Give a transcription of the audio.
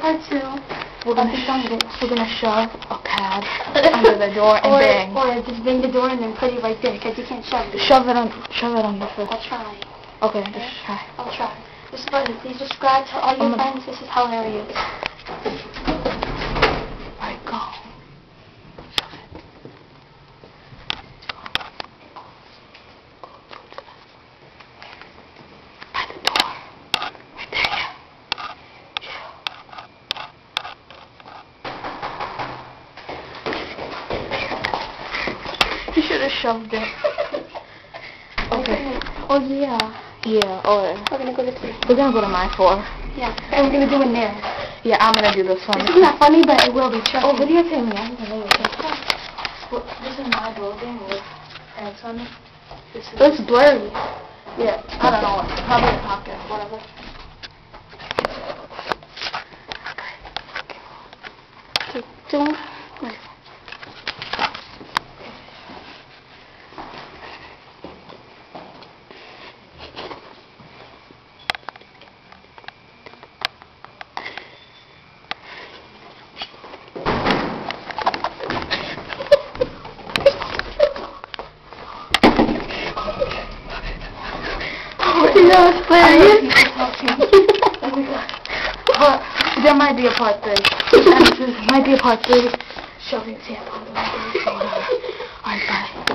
part 2. We're gonna shove a pad under the door and bang. Or just bang the door and then put it right there, because you can't shove it. Shove it under first. I'll try. Okay, just try. I'll try. Just go ahead. Please subscribe to all your friends. This is hilarious. Alright, go. Shove it. Go to that. By the door. Right there, yeah. You should have shoved it. Okay. Oh, yeah. Yeah, or... We're going to go to 3. We're gonna go to my floor. Yeah. And we're going to do it there. Yeah, I'm gonna do this one. This is not funny, but it will be. Trust Oh, me. videotape me. I'm gonna This is my building with eggs on it. It's blurry. Yeah, I don't know. Probably a pocket, whatever. Don't. No, it's hilarious. Oh my god. But there might be a part 3. Might be a part 3. Shoving tampons on the door. Alright, bye.